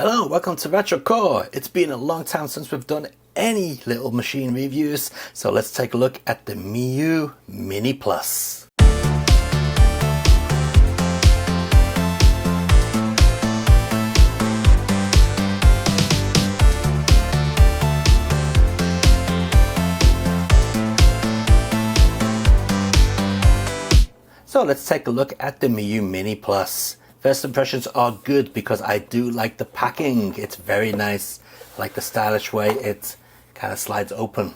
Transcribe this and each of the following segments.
Hello, welcome to Retro Core. It's been a long time since we've done any little machine reviews, so let's take a look at the Miyoo Mini Plus. So let's take a look at the Miyoo Mini Plus. First impressions are good because I do like the packing. It's very nice. I like the stylish way it kind of slides open.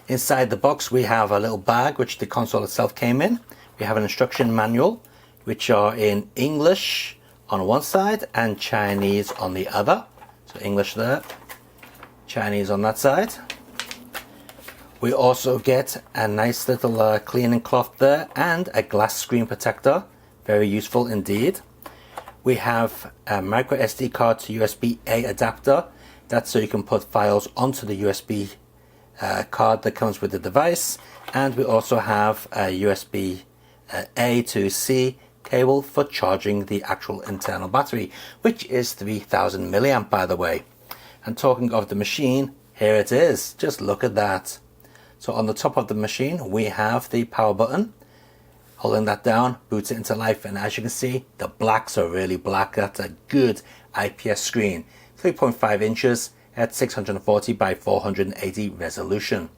Inside the box we have a little bag which the console itself came in. We have an instruction manual which are in English on one side and Chinese on the other. So English there, Chinese on that side. We also get a nice little cleaning cloth there and a glass screen protector. Very useful indeed. We have a micro SD card to USB-A adapter. That's so you can put files onto the USB card that comes with the device. And we also have a USB-A to C cable for charging the actual internal battery, which is 3000 milliamp by the way. And talking of the machine, here it is. Just look at that. So on the top of the machine we have the power button. Holding that down boots it into life, and as you can see the blacks are really black. That's a good IPS screen, 3.5 inches at 640 by 480 resolution.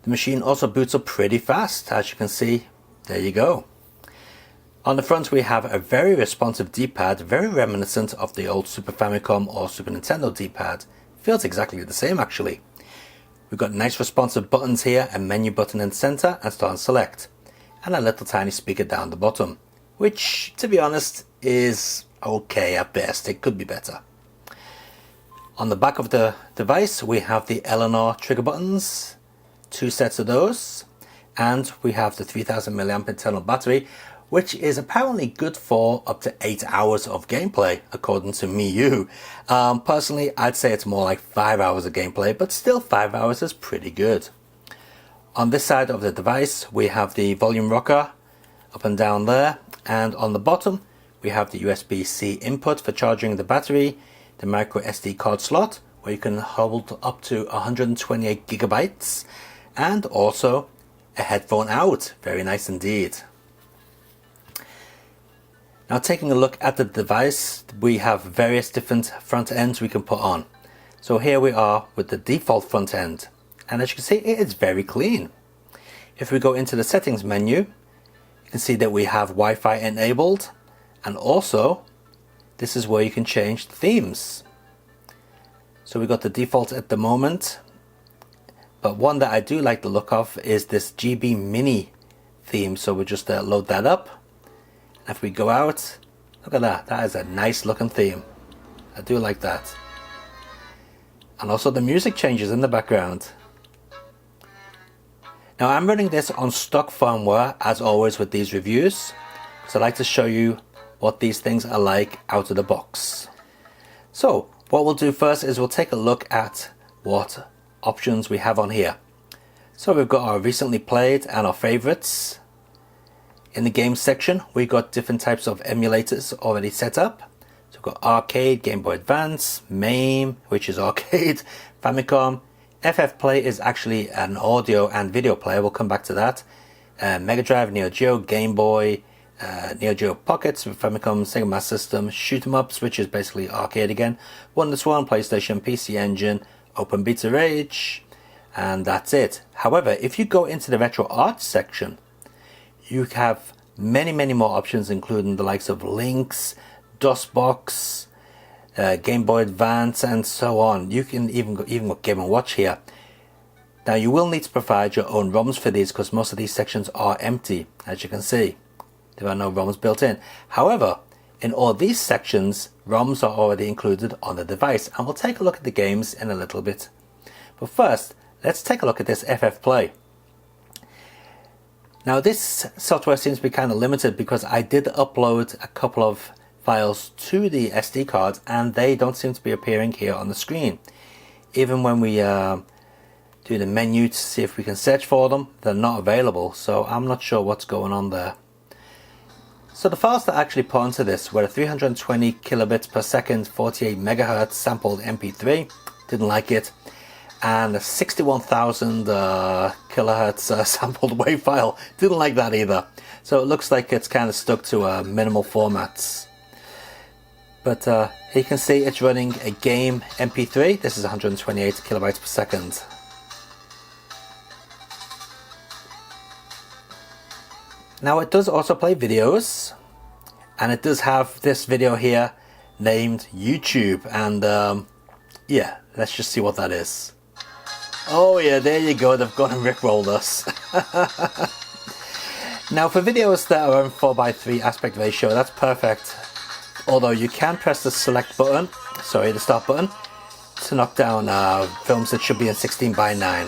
The machine also boots up pretty fast, as you can see. There you go. On the front we have a very responsive D-pad, very reminiscent of the old Super Famicom or Super Nintendo D-pad. Feels exactly the same actually. We've got nice responsive buttons here, a menu button in center and start and select, and a little tiny speaker down the bottom, which to be honest is okay at best. It could be better. On the back of the device we have the L and R trigger buttons, two sets of those, and we have the 3000 milliamp internal battery, which is apparently good for up to 8 hours of gameplay according to Miyoo. Personally I'd say it's more like 5 hours of gameplay, but still 5 hours is pretty good. On this side of the device we have the volume rocker up and down there, and on the bottom we have the USB-C input for charging the battery, the micro SD card slot where you can hold up to 128 gigabytes, and also a headphone out. Very nice indeed. Now taking a look at the device, we have various different front ends we can put on. So here we are with the default front end, and as you can see it is very clean. If we go into the settings menu, you can see that we have Wi-Fi enabled, and also this is where you can change the themes. So we got the default at the moment, but one that I do like the look of is this GB Mini theme. So we just load that up. If we go out, look at that, that is a nice looking theme. I do like that. And also the music changes in the background. Now I'm running this on stock firmware as always with these reviews, because I like to show you what these things are like out of the box. So what we'll do first is we'll take a look at what options we have on here. So we've got our recently played and our favorites. In the games section we got different types of emulators already set up. So we've got arcade, Game Boy Advance, MAME, which is arcade, Famicom. FF Play is actually an audio and video player, we'll come back to that. Mega Drive, Neo Geo, Game Boy, Neo Geo Pockets, Famicom, Sega Master System, Shoot 'em Ups, which is basically arcade again, WonderSwan, PlayStation, PC Engine, Open Beta Rage, and that's it. However, if you go into the Retro Arts section, you have many more options, including the likes of Lynx, DOSBox, Game Boy Advance, and so on. You can even got Game & Watch here. Now you will need to provide your own ROMs for these, because most of these sections are empty. As you can see, there are no ROMs built in. However, in all these sections, ROMs are already included on the device, and we'll take a look at the games in a little bit. But first, let's take a look at this FF Play. Now this software seems to be kind of limited because I did upload a couple of files to the SD card and they don't seem to be appearing here on the screen. Even when we do the menu to see if we can search for them, they're not available, so I'm not sure what's going on there. So the files that I actually put onto this were a 320 kilobits per second, 48 megahertz sampled MP3, didn't like it, and a 61,000 kilohertz sampled WAV file, didn't like that either. So it looks like it's kind of stuck to minimal formats. But here you can see it's running a game MP3. This is 128 kilobytes per second. Now it does also play videos, and it does have this video here named YouTube, and yeah, let's just see what that is. Oh yeah, there you go, they've gone and rickrolled us. Now for videos that are in 4:3 aspect ratio, that's perfect. Although you can press the select button, sorry, the start button, to knock down films that should be in 16:9.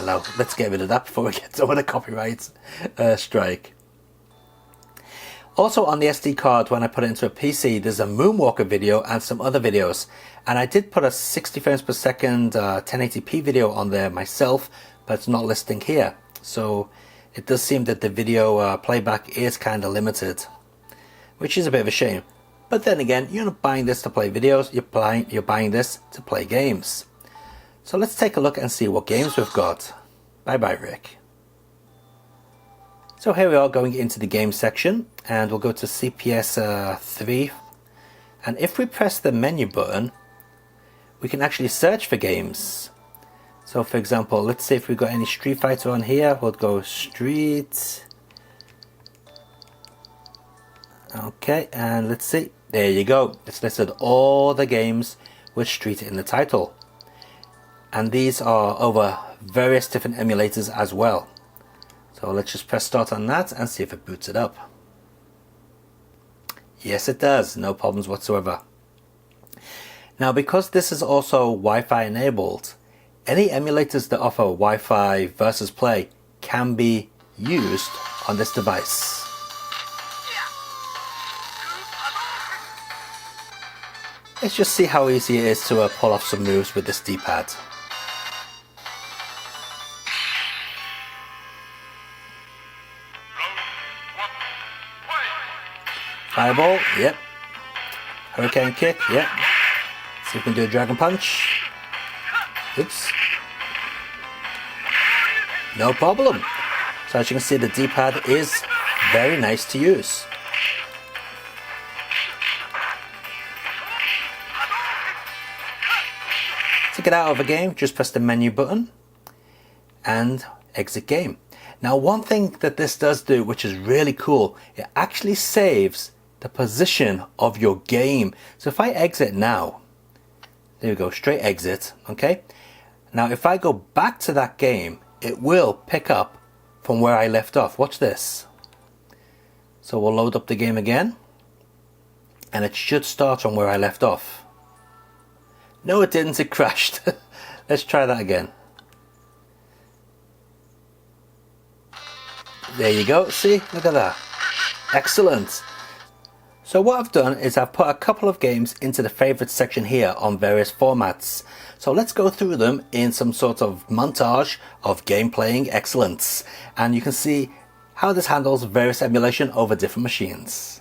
Now let's get rid of that before we get to a copyright strike. Also on the SD card, when I put it into a PC, there's a Moonwalker video and some other videos. And I did put a 60 frames per second 1080p video on there myself, but it's not listing here. So it does seem that the video playback is kind of limited, which is a bit of a shame. But then again, you're not buying this to play videos, you're buying this to play games. So let's take a look and see what games we've got. Bye bye, Rick. So here we are going into the game section, and we'll go to CPS 3, and if we press the menu button, we can actually search for games. So for example, let's see if we've got any Street Fighter on here. We'll go Street. Okay, and let's see, there you go, it's listed all the games with Street in the title, and these are over various different emulators as well. So let's just press start on that and see if it boots it up. Yes, it does, no problems whatsoever. Now because this is also Wi-Fi enabled, any emulators that offer Wi-Fi versus play can be used on this device. Let's just see how easy it is to pull off some moves with this D-pad. Fireball, yep. Hurricane kick, yep. See if we can do a dragon punch. Oops. No problem. So as you can see, the D-pad is very nice to use. To get out of a game, just press the menu button and exit game. Now one thing that this does do, which is really cool, it actually saves the position of your game. So if I exit now, there we go, straight exit, okay? Now if I go back to that game, it will pick up from where I left off. Watch this. So we'll load up the game again, and it should start from where I left off. No, it didn't, it crashed. Let's try that again. There you go, see, look at that. Excellent. So what I've done is I've put a couple of games into the favorites section here on various formats. So let's go through them in some sort of montage of game playing excellence. And you can see how this handles various emulation over different machines.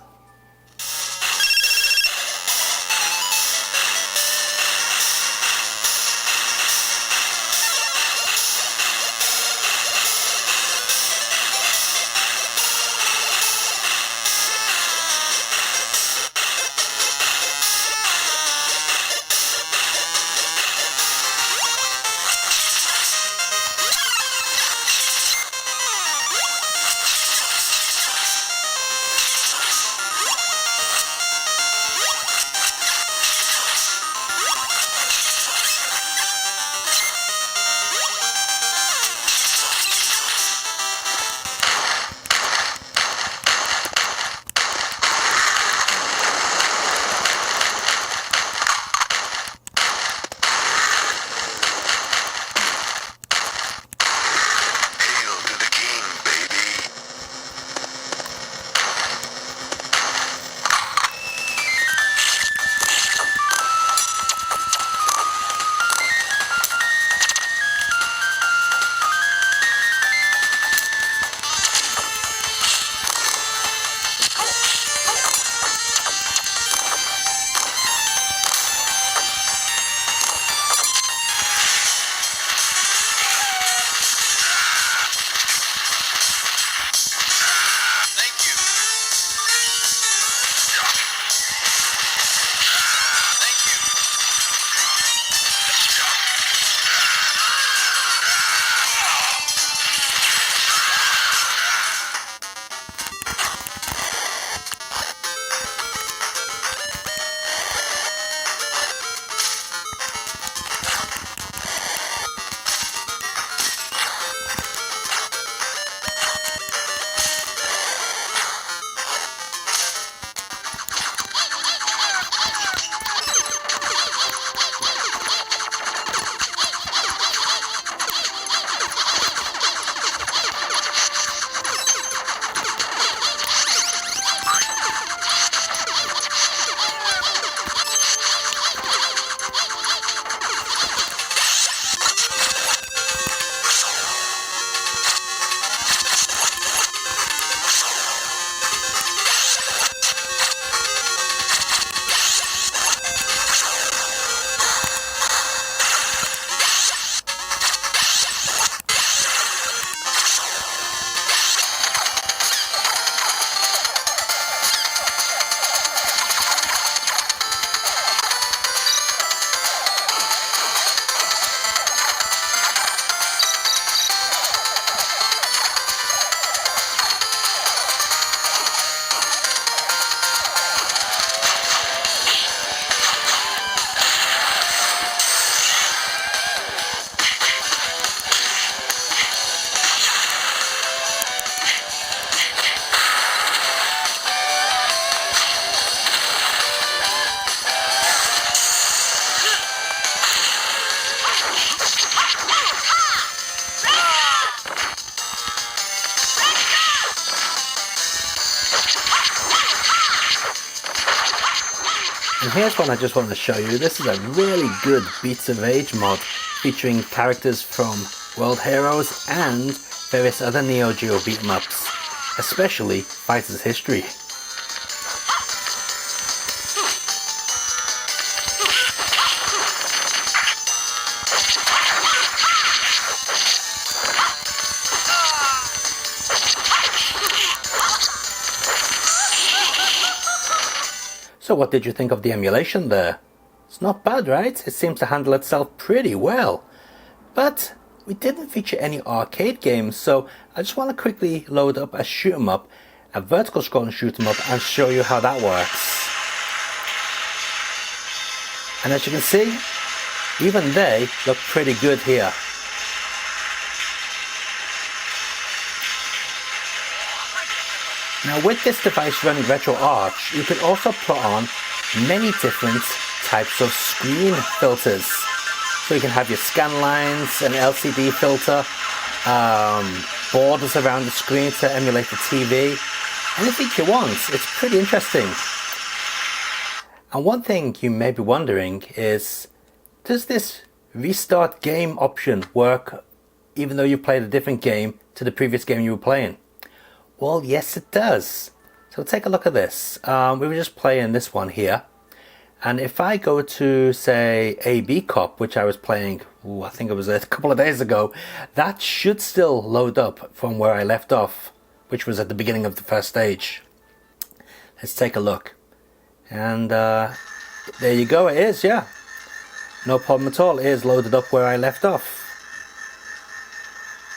And here's one I just wanted to show you. This is a really good Beats of Age mod featuring characters from World Heroes and various other Neo Geo beat 'em ups, especially Fighters History. So what did you think of the emulation there? It's not bad, right? It seems to handle itself pretty well. But we didn't feature any arcade games, so I just want to quickly load up a shoot 'em up, a vertical scrolling shoot 'em up, and show you how that works. And as you can see, even they look pretty good here. Now with this device running RetroArch, you can also put on many different types of screen filters. So you can have your scan lines, an LCD filter, borders around the screen to emulate the TV, anything you want. It's pretty interesting. And one thing you may be wondering is, does this restart game option work even though you played a different game to the previous game you were playing? Well, yes it does. So take a look at this. We were just playing this one here. And if I go to, say, AB Cop, which I was playing, I think it was a couple of days ago, that should still load up from where I left off, which was at the beginning of the first stage. Let's take a look. And there you go, it is, yeah. No problem at all, it is loaded up where I left off.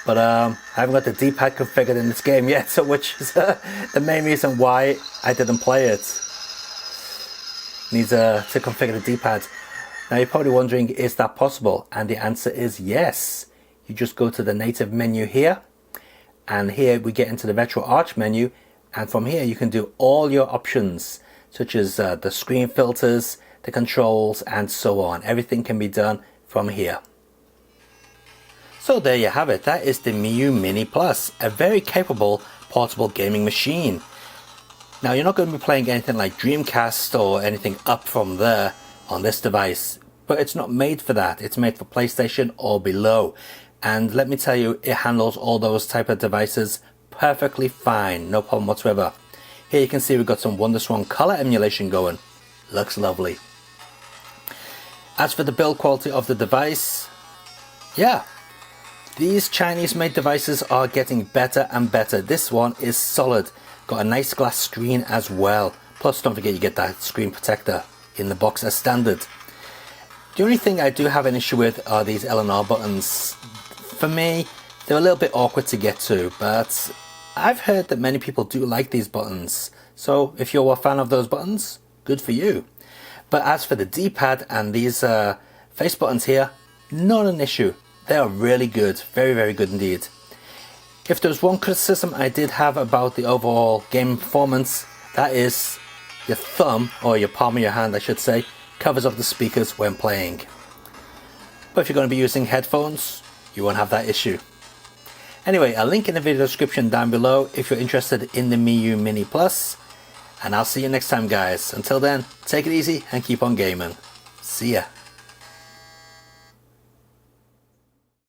But I haven't got the D-pad configured in this game yet, so which is the main reason why I didn't play it. Needs to configure the D-pad. Now you're probably wondering, is that possible? And the answer is yes. You just go to the native menu here, and here we get into the RetroArch menu, and from here you can do all your options, such as the screen filters, the controls, and so on. Everything can be done from here. So there you have it, that is the Miyoo Mini Plus, a very capable portable gaming machine. Now you're not going to be playing anything like Dreamcast or anything up from there on this device, but it's not made for that, it's made for PlayStation or below. And let me tell you, it handles all those type of devices perfectly fine, no problem whatsoever. Here you can see we've got some WonderSwan color emulation going, looks lovely. As for the build quality of the device, yeah. These Chinese made devices are getting better and better. This one is solid. Got a nice glass screen as well. Plus don't forget you get that screen protector in the box as standard. The only thing I do have an issue with are these L and R buttons. For me, they're a little bit awkward to get to, but I've heard that many people do like these buttons. So if you're a fan of those buttons, good for you. But as for the D-pad and these face buttons here, not an issue. They are really good, very, very good indeed. If there's one criticism I did have about the overall game performance, that is your thumb, or your palm of your hand I should say, covers up the speakers when playing. But if you're going to be using headphones, you won't have that issue. Anyway, a link in the video description down below if you're interested in the Miyoo Mini Plus. And I'll see you next time guys. Until then, take it easy and keep on gaming. See ya.